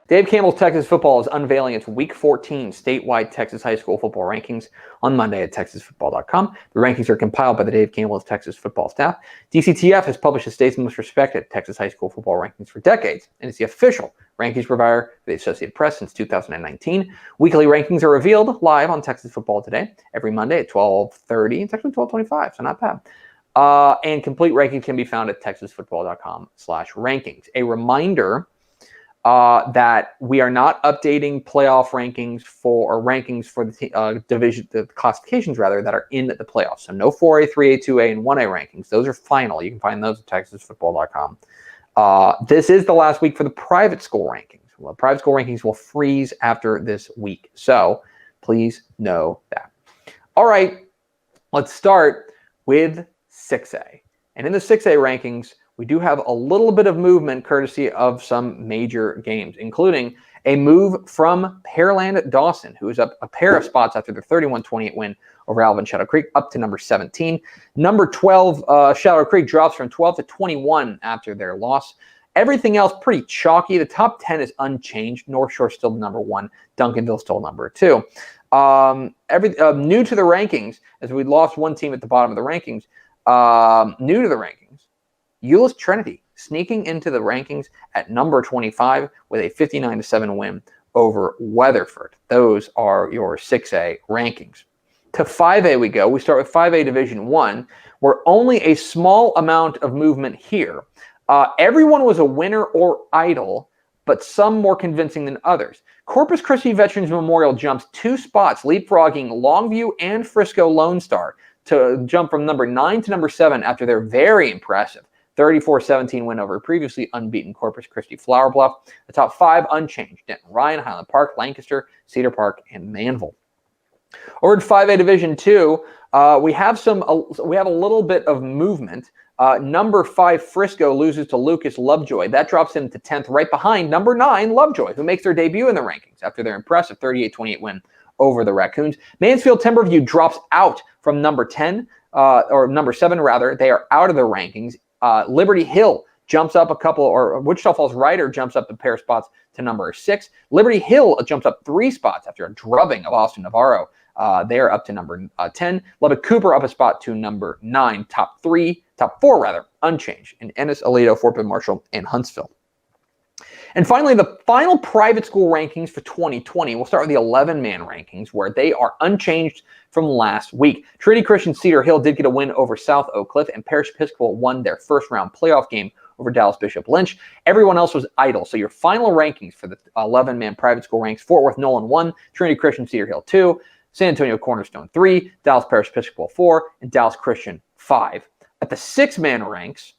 Dave Campbell's Texas Football is unveiling its Week 14 statewide Texas high school football rankings on Monday at TexasFootball.com. The rankings are compiled by the Dave Campbell's Texas football staff. DCTF has published the state's most respected Texas high school football rankings for decades, and is the official rankings provider for the Associated Press since 2019. Weekly rankings are revealed live on Texas Football Today every Monday at 12:30. It's actually 12:25, so not bad. And complete rankings can be found at TexasFootball.com/rankings. A reminder that we are not updating playoff rankings for the division, the classifications rather, that are in the playoffs. So no 4A, 3A, 2A, and 1A rankings. Those are final. You can find those at TexasFootball.com. This is the last week for the private school rankings. Well, private school rankings will freeze after this week. So please know that. All right, let's start with 6A. And in the 6A rankings, we do have a little bit of movement courtesy of some major games, including a move from Pearland Dawson, who is up a pair of spots after their 31-28 win over Alvin Shadow Creek, up to number 17. Number 12, Shadow Creek, drops from 12 to 21 after their loss. Everything else pretty chalky. The top 10 is unchanged. North Shore still number 1. Duncanville still number 2. New to the rankings, as we lost one team at the bottom of the rankings, new to the rankings, Euless Trinity sneaking into the rankings at number 25 with a 59-7 win over Weatherford. Those are your 6A rankings. To 5A we go. We start with 5A Division 1, where only a small amount of movement here. Everyone was a winner or idle, but some more convincing than others. Corpus Christi Veterans Memorial jumps 2 spots, leapfrogging Longview and Frisco Lone Star to jump from number 9 to number 7 after their very impressive 34-17 win over previously unbeaten Corpus Christi Flower Bluff. The top 5 unchanged: Denton Ryan, Highland Park, Lancaster, Cedar Park, and Manville. Over in 5A Division 2, we have a little bit of movement. Number 5 Frisco loses to Lucas Lovejoy. That drops him to 10th, right behind number 9 Lovejoy, who makes their debut in the rankings after their impressive 38-28 win over the Raccoons. Mansfield Timberview drops out from number 10, or number 7 rather. They are out of the rankings. Liberty Hill jumps up a couple, or Wichita Falls Rider jumps up a pair of spots to number 6. Liberty Hill jumps up 3 spots after a drubbing of Austin Navarro. They are up to number 10. Lubbock Cooper up a spot to number 9. Top 4 rather, unchanged in Ennis, Aledo, Fort Bend Marshall, and Huntsville. And finally, the final private school rankings for 2020. We'll start with the 11-man rankings, where they are unchanged from last week. Trinity Christian Cedar Hill did get a win over South Oak Cliff, and Parish Episcopal won their first-round playoff game over Dallas Bishop Lynch. Everyone else was idle. So your final rankings for the 11-man private school ranks: Fort Worth Nolan 1, Trinity Christian Cedar Hill 2, San Antonio Cornerstone 3, Dallas Parish Episcopal 4, and Dallas Christian 5. At the 6-man ranks,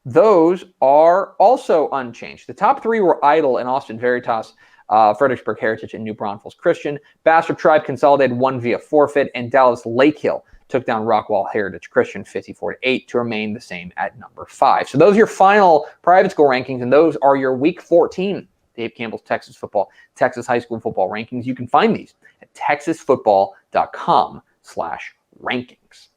those are also unchanged. The top 3 were idle in Austin Veritas, Fredericksburg Heritage, and New Braunfels Christian. Bastrop Tribe consolidated 1 via forfeit, and Dallas Lake Hill took down Rockwall Heritage Christian 54-8 to remain the same at number 5. So those are your final private school rankings, and those are your Week 14 Dave Campbell's Texas Texas high school football rankings. You can find these at TexasFootball.com/rankings.